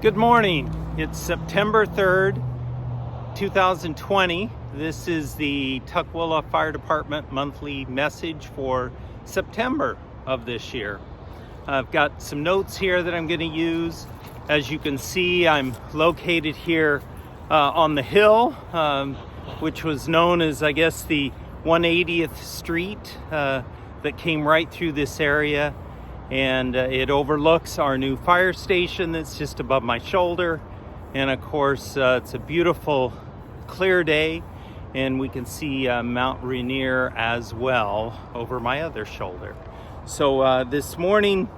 Good morning. It's September 3rd, 2020. This is the Tukwila Fire Department monthly message for September of this year. I've got some notes here that I'm going to use. As you can see, I'm located here on the hill, which was known as, I guess, the 180th Street that came right through this area. And it overlooks our new fire station that's just above my shoulder. And of course, it's a beautiful, clear day, and we can see Mount Rainier as well over my other shoulder. So this morning,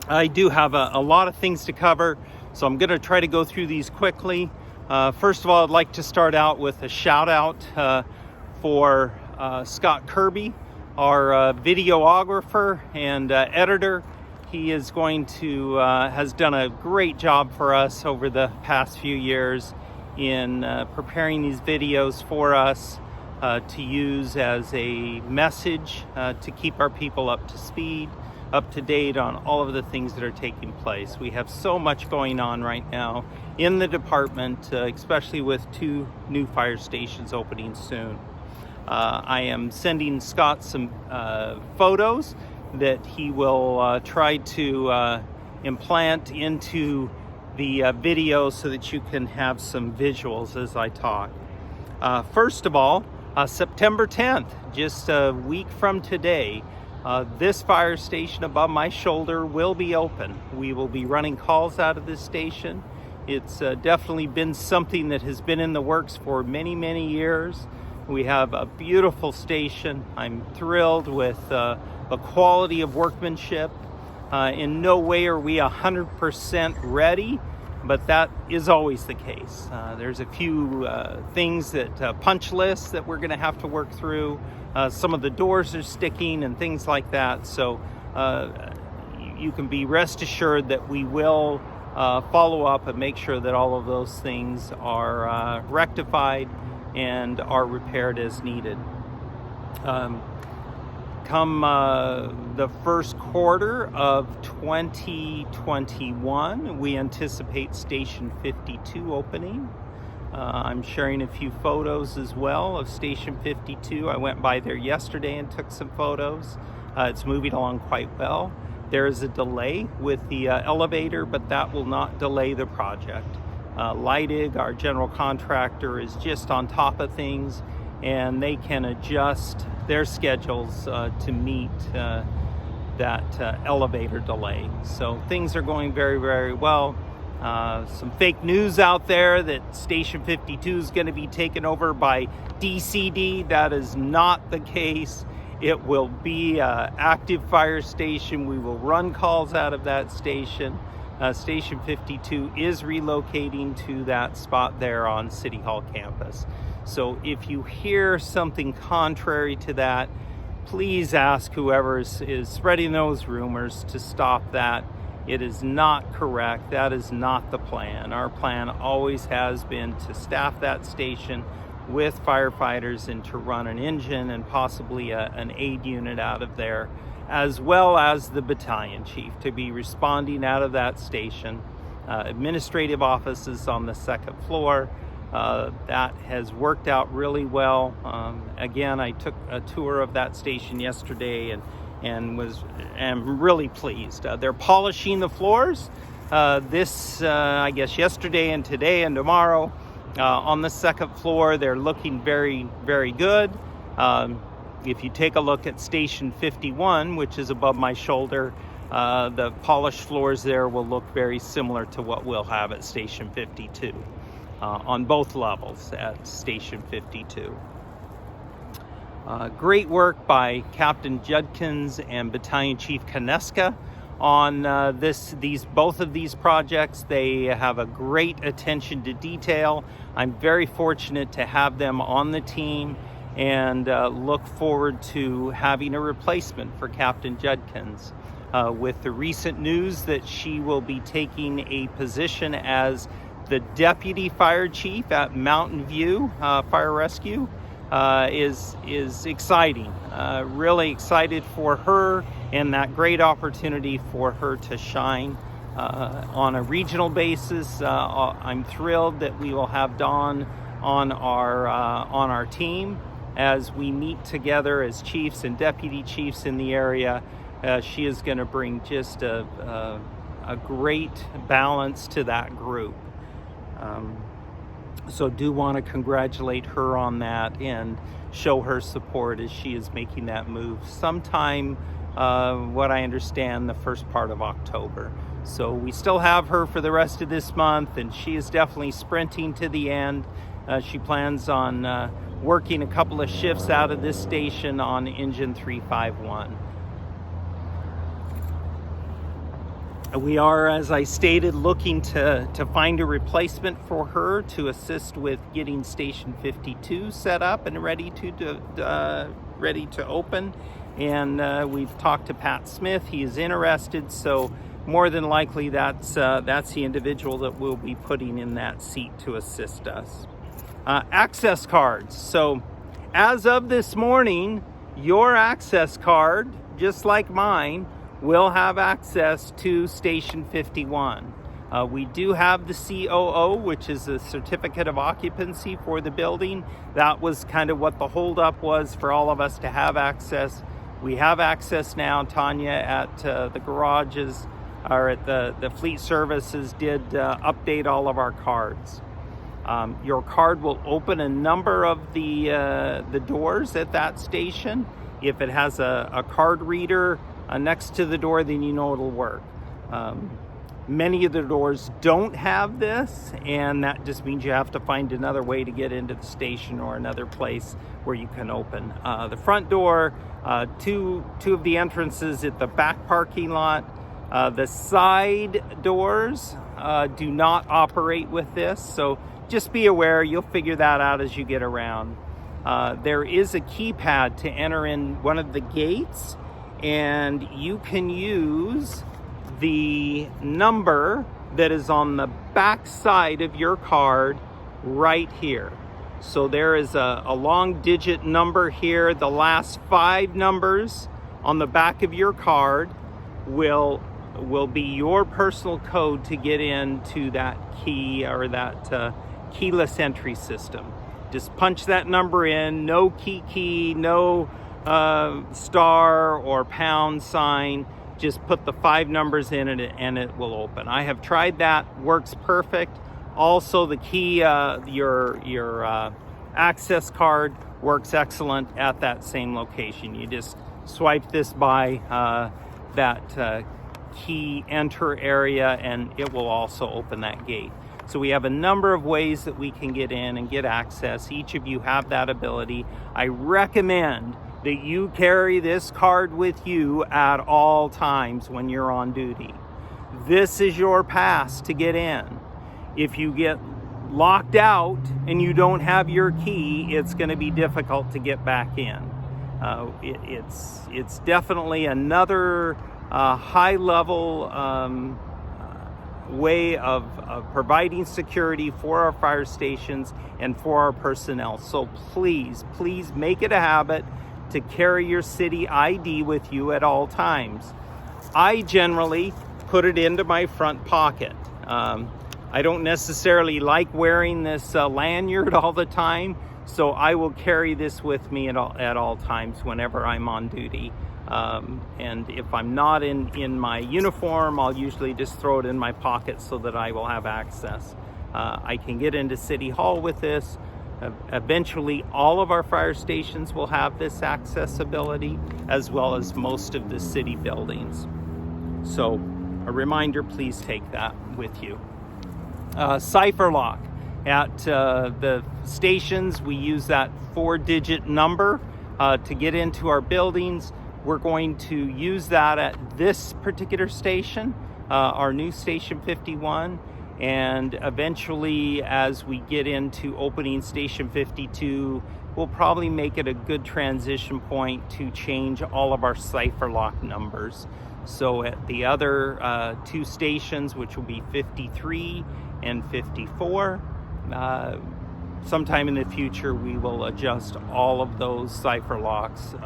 I do have a lot of things to cover, so I'm going to try to go through these quickly. First of all, I'd like to start out with a shout out for Scott Kirby, our videographer and editor. He is going to has done a great job for us over the past few years in preparing these videos for us to use as a message to keep our people up to speed, up to date on all of the things that are taking place. We have so much going on right now in the department, especially with 2 new fire stations opening soon. I am sending Scott some photos that he will try to implant into the video so that you can have some visuals as I talk. First of all, September 10th, just a week from today, this fire station above my shoulder will be open. We will be running calls out of this station. It's definitely been something that has been in the works for many, many years. We have a beautiful station. I'm thrilled with the quality of workmanship. In no way are we 100% ready, but that is always the case. There's a few things that punch lists that we're going to have to work through. Some of the doors are sticking and things like that. So you can be rest assured that we will follow up and make sure that all of those things are rectified and are repaired as needed. Come the first quarter of 2021, we anticipate Station 52 opening. I'm sharing a few photos as well of Station 52. I went by there yesterday and took some photos. It's moving along quite well. There is a delay with the elevator, but that will not delay the project. Leidig, our general contractor, is just on top of things, and they can adjust their schedules to meet that elevator delay. So things are going very, very well. Some fake news out there that Station 52 is going to be taken over by DCD. That is not the case. It will be an active fire station. We will run calls out of that station. Station 52 is relocating to that spot there on City Hall campus. So if you hear something contrary to that, please ask whoever is spreading those rumors to stop that. It is not correct. That is not the plan. Our plan always has been to staff that station with firefighters and to run an engine and possibly an aid unit out of there, as well as the battalion chief to be responding out of that station. Administrative offices on the 2nd floor. That has worked out really well. Again, I took a tour of that station yesterday and am really pleased. They're polishing the floors I guess yesterday and today and tomorrow. On the 2nd floor, they're looking very, very good. If you take a look at Station 51, which is above my shoulder, the polished floors there will look very similar to what we'll have at Station 52 on both levels at Station 52. Great work by Captain Judkins and Battalion Chief Kaneska on both of these projects. They have a great attention to detail. I'm very fortunate to have them on the team, and look forward to having a replacement for Captain Judkins. With the recent news that she will be taking a position as the Deputy Fire Chief at Mountain View Fire Rescue is exciting. Really excited for her and that great opportunity for her to shine. on a regional basis. I'm thrilled that we will have Dawn on our team as we meet together as chiefs and deputy chiefs in the area. She is going to bring just a great balance to that group. So do want to congratulate her on that and show her support as she is making that move sometime, what I understand, the first part of October. So we still have her for the rest of this month, and she is definitely sprinting to the end. She plans on working a couple of shifts out of this station on engine 351. We are, as I stated, looking to find a replacement for her to assist with getting Station 52 set up and ready to open. And we've talked to Pat Smith. He is interested, so more than likely that's the individual that we'll be putting in that seat to assist us. Access cards. So as of this morning, your access card, just like mine, will have access to Station 51. We do have the COO, which is a certificate of occupancy for the building. That was kind of what the holdup was for all of us to have access. We have access now. Tanya at the garages, or at the fleet services, did update all of our cards. Your card will open a number of the doors at that station. If it has a card reader next to the door, then you know it'll work. Many of the doors don't have this, and that just means you have to find another way to get into the station or another place where you can open. The front door, two of the entrances at the back parking lot. The side doors do not operate with this, so just be aware. You'll figure that out as you get around. There is a keypad to enter in one of the gates, and you can use the number that is on the back side of your card right here. So there is a long digit number here. The last 5 numbers on the back of your card will be your personal code to get into that key, or that keyless entry system. Just punch that number in. No key, no star or pound sign. Just put the 5 numbers in it and it will open. I have tried that, works perfect. Also, the key, your access card works excellent at that same location. You just swipe this by that key enter area, and it will also open that gate. So we have a number of ways that we can get in and get access. Each of you have that ability. I recommend that you carry this card with you at all times when you're on duty. This is your pass to get in. If you get locked out and you don't have your key, it's going to be difficult to get back in. It's definitely another high-level way of providing security for our fire stations and for our personnel. So please make it a habit to carry your city ID with you at all times. I generally put it into my front pocket. I don't necessarily like wearing this lanyard all the time, so I will carry this with me at all times whenever I'm on duty. And if I'm not in my uniform, I'll usually just throw it in my pocket so that I will have access. I can get into City Hall with this. Eventually, all of our fire stations will have this accessibility, as well as most of the city buildings. So a reminder, please take that with you. Cipher lock. At the stations, we use that 4-digit number to get into our buildings. We're going to use that at this particular station, our new Station 51. And eventually, as we get into opening Station 52, we'll probably make it a good transition point to change all of our cipher lock numbers. So at the other 2 stations, which will be 53 and 54, sometime in the future, we will adjust all of those cipher locks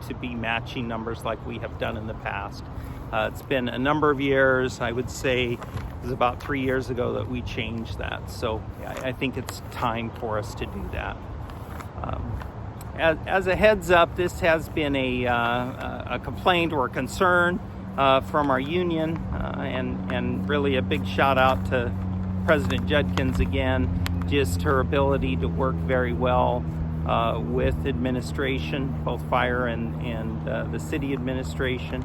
to be matching numbers like we have done in the past. It's been a number of years. I would say it was about 3 years ago that we changed that. So I think it's time for us to do that. As a heads up, this has been a complaint or a concern from our union, and really a big shout out to President Judkins again, just her ability to work very well with administration, both fire and the city administration.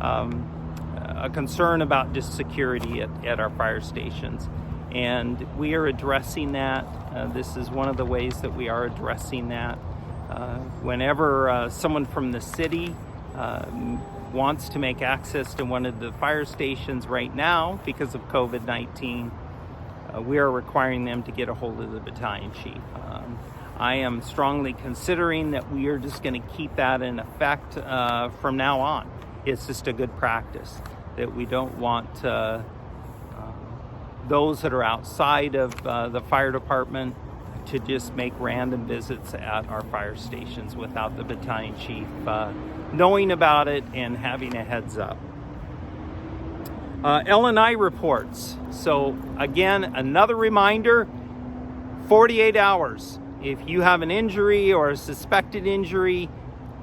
A concern about just security at our fire stations. And we are addressing that. This is one of the ways that we are addressing that. Whenever someone from the city wants to make access to one of the fire stations right now because of COVID-19, we are requiring them to get a hold of the battalion chief. I am strongly considering that we are just going to keep that in effect from now on. It's just a good practice that we don't want those that are outside of the fire department to just make random visits at our fire stations without the battalion chief knowing about it and having a heads up. L&I reports. So again, another reminder, 48 hours. If you have an injury or a suspected injury,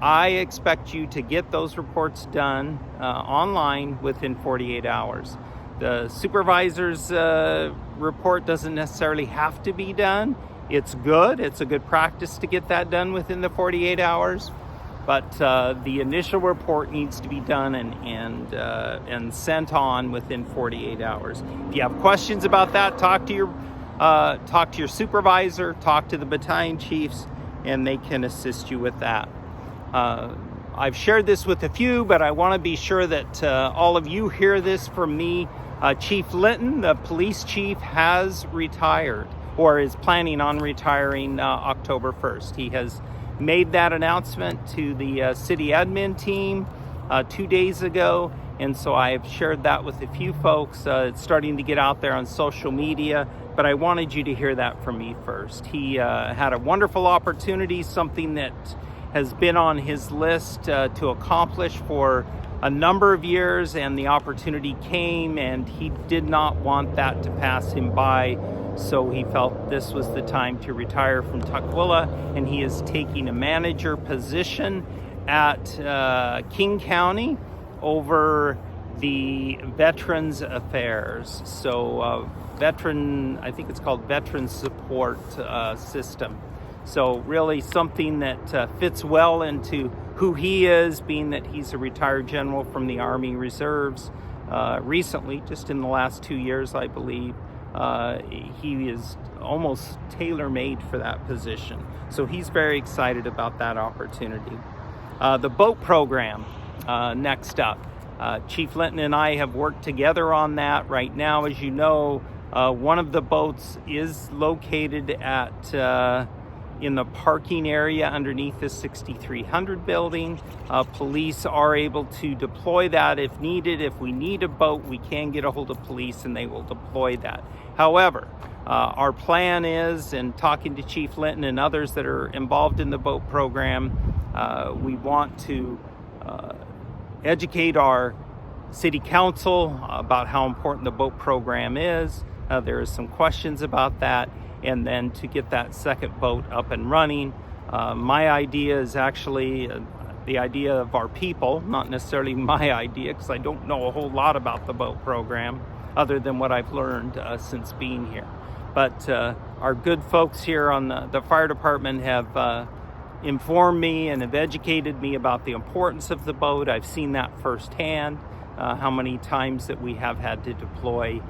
I expect you to get those reports done online within 48 hours. The supervisor's report doesn't necessarily have to be done. It's good. It's a good practice to get that done within the 48 hours. But the initial report needs to be done and sent on within 48 hours. If you have questions about that, talk to your supervisor, talk to the battalion chiefs, and they can assist you with that. I've shared this with a few, but I want to be sure that all of you hear this from me. Chief Linton, the police chief, has retired or is planning on retiring October 1st. He has made that announcement to the city admin team 2 days ago, and so I have shared that with a few folks. It's starting to get out there on social media, but I wanted you to hear that from me first. He had a wonderful opportunity, something that has been on his list to accomplish for a number of years, and the opportunity came, and he did not want that to pass him by. So he felt this was the time to retire from Tukwila, and he is taking a manager position at King County over the Veterans Affairs. So I think it's called Veteran Support System. So really something that fits well into who he is, being that he's a retired general from the Army Reserves. Recently, just in the last 2 years, I believe, he is almost tailor-made for that position. So he's very excited about that opportunity. The boat program, next up. Chief Linton and I have worked together on that. Right now, as you know, one of the boats is located at in the parking area underneath the 6300 building. Police are able to deploy that if needed. If we need a boat, we can get a hold of police and they will deploy that. However, our plan is, and talking to Chief Linton and others that are involved in the boat program, we want to educate our city council about how important the boat program is. There is some questions about that, and then to get that second boat up and running. My idea is actually the idea of our people, not necessarily my idea, because I don't know a whole lot about the boat program other than what I've learned since being here. But our good folks here on the fire department have informed me and have educated me about the importance of the boat. I've seen that firsthand, how many times that we have had to deploy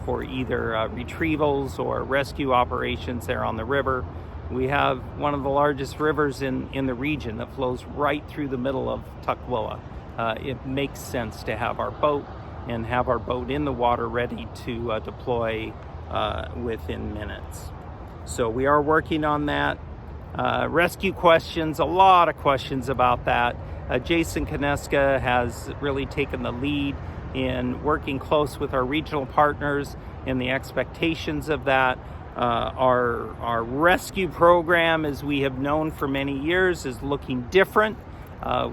for either retrievals or rescue operations there on the river. We have one of the largest rivers in the region that flows right through the middle of Tukwila. It makes sense to have our boat and have our boat in the water ready to deploy within minutes. So we are working on that. Rescue questions, a lot of questions about that. Jason Koneska has really taken the lead in working close with our regional partners and the expectations of that. Our rescue program, as we have known for many years, is looking different.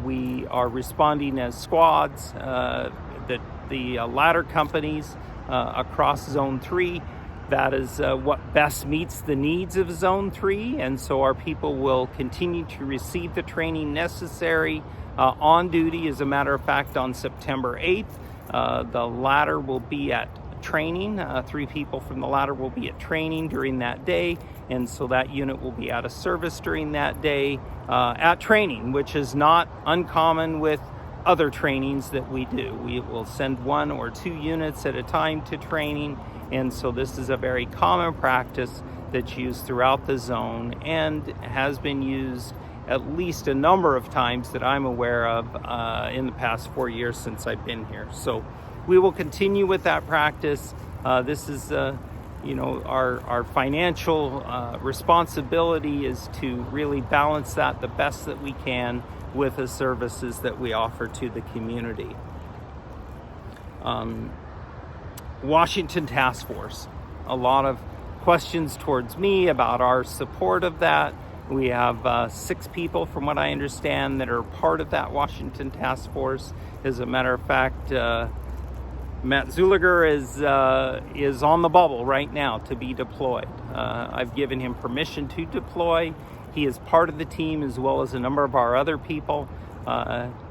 We are responding as squads, the ladder companies across Zone 3. That is what best meets the needs of Zone 3, and so our people will continue to receive the training necessary on duty. As a matter of fact, on September 8th, the ladder will be at training. 3 people from the ladder will be at training during that day, and so that unit will be out of service during that day at training, which is not uncommon with other trainings that we do. We will send 1 or 2 units at a time to training, and so this is a very common practice that's used throughout the zone and has been used at least a number of times that I'm aware of in the past 4 years since I've been here. So we will continue with that practice. This is our financial responsibility is to really balance that the best that we can with the services that we offer to the community. Washington Task Force. A lot of questions towards me about our support of that. We have 6 people, from what I understand, that are part of that Washington Task Force. As a matter of fact, Matt Zuliger is on the bubble right now to be deployed. I've given him permission to deploy. He is part of the team as well as a number of our other people.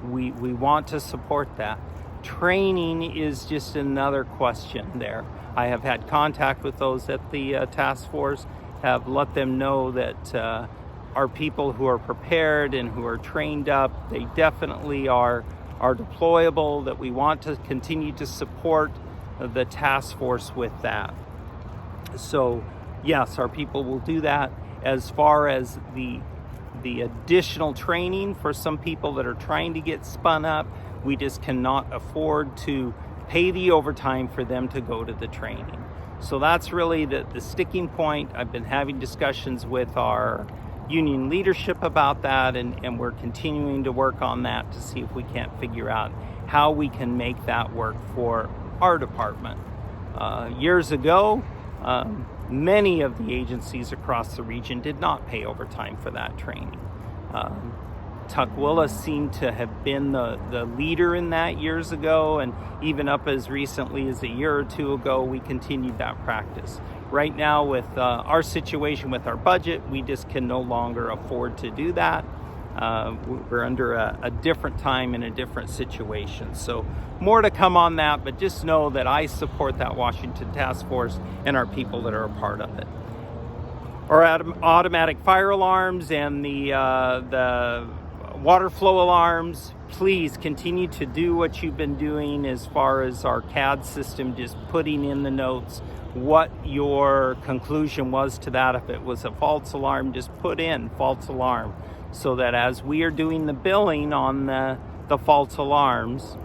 We want to support that. Training is just another question there. I have had contact with those at the task force, have let them know that our people who are prepared and who are trained up, they definitely are deployable, that we want to continue to support the task force with that. So yes, our people will do that. As far as the additional training for some people that are trying to get spun up, we just cannot afford to pay the overtime for them to go to the training. So that's really the sticking point. I've been having discussions with our union leadership about that, and we're continuing to work on that to see if we can't figure out how we can make that work for our department. Years ago, many of the agencies across the region did not pay overtime for that training. Tukwila seemed to have been the leader in that years ago, and even up as recently as a year or 2 ago, we continued that practice. Right now, with our situation with our budget, we just can no longer afford to do that. We're under a different time and a different situation. So more to come on that, but just know that I support that Washington Task Force and our people that are a part of it. Our automatic fire alarms and the water flow alarms, please continue to do what you've been doing as far as our CAD system, just putting in the notes what your conclusion was to that. If it was a false alarm, just put in false alarm, so that as we are doing the billing on the false alarms,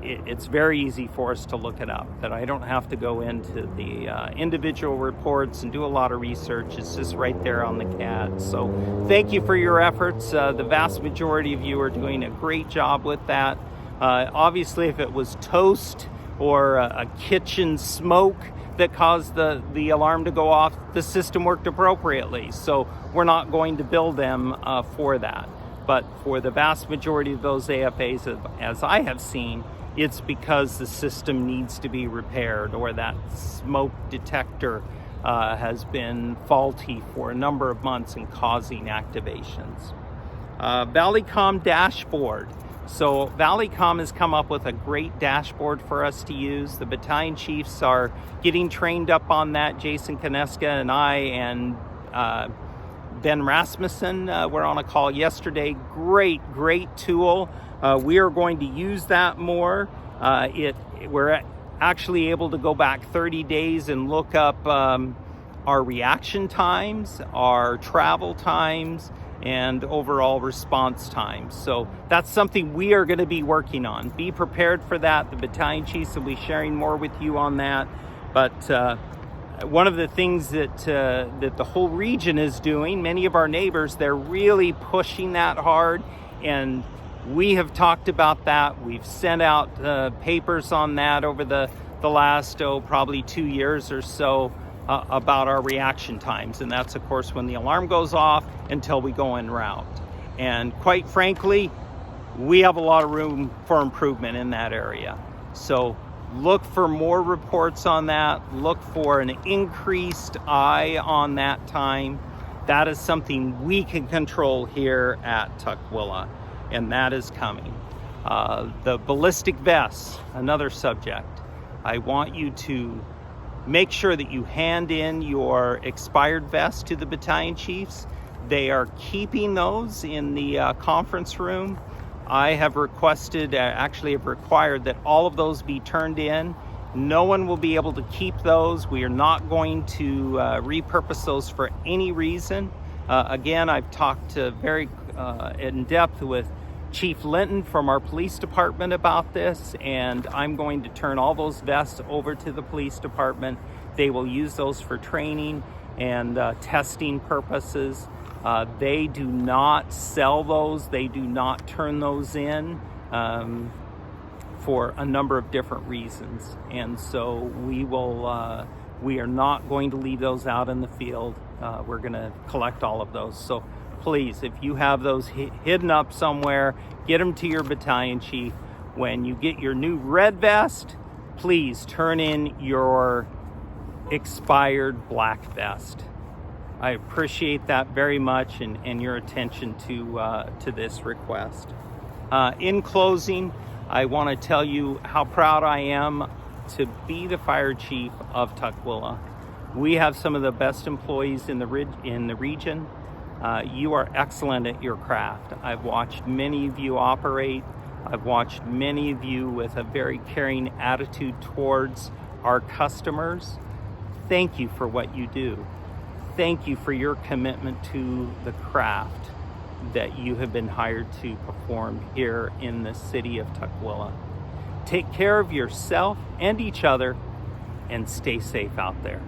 it's very easy for us to look it up, that I don't have to go into the individual reports and do a lot of research. It's just right there on the CAD. So thank you for your efforts. The vast majority of you are doing a great job with that. Obviously, if it was toast or a kitchen smoke that caused the alarm to go off, the system worked appropriately. So we're not going to bill them for that. But for the vast majority of those AFAs, as I have seen, it's because the system needs to be repaired, or that smoke detector has been faulty for a number of months and causing activations. Valleycom dashboard. So Valleycom has come up with a great dashboard for us to use. The battalion chiefs are getting trained up on that. Jason Koneska and I and Ben Rasmussen were on a call yesterday. Great tool. We are going to use that more. We're actually able to go back 30 days and look up our reaction times, our travel times, and overall response times. So that's something we are going to be working on. Be prepared for that. The battalion chiefs will be sharing more with you on that. But one of the things that the whole region is doing, many of our neighbors, they're really pushing that hard, and we have talked about that. We've sent out papers on that over the last probably 2 years or so about our reaction times, and that's of course when the alarm goes off until we go en route. And quite frankly, we have a lot of room for improvement in that area. So look for more reports on that. Look for an increased eye on that time. That is something we can control here at Tukwila, and that is coming. The ballistic vests, another subject. I want you to make sure that you hand in your expired vest to the battalion chiefs. They are keeping those in the conference room. I have requested, actually have required that all of those be turned in. No one will be able to keep those. We are not going to repurpose those for any reason. Again, I've talked very in depth with Chief Linton from our police department about this, and I'm going to turn all those vests over to the police department. They will use those for training and testing purposes. They do not sell those. They do not turn those in for a number of different reasons. And so we are not going to leave those out in the field. We're going to collect all of those. So please, if you have those hidden up somewhere, get them to your battalion chief. When you get your new red vest, please turn in your expired black vest. I appreciate that very much, and your attention to this request. In closing, I want to tell you how proud I am to be the fire chief of Tukwila. We have some of the best employees in the region. You are excellent at your craft. I've watched many of you operate. I've watched many of you with a very caring attitude towards our customers. Thank you for what you do. Thank you for your commitment to the craft that you have been hired to perform here in the city of Tukwila. Take care of yourself and each other, and stay safe out there.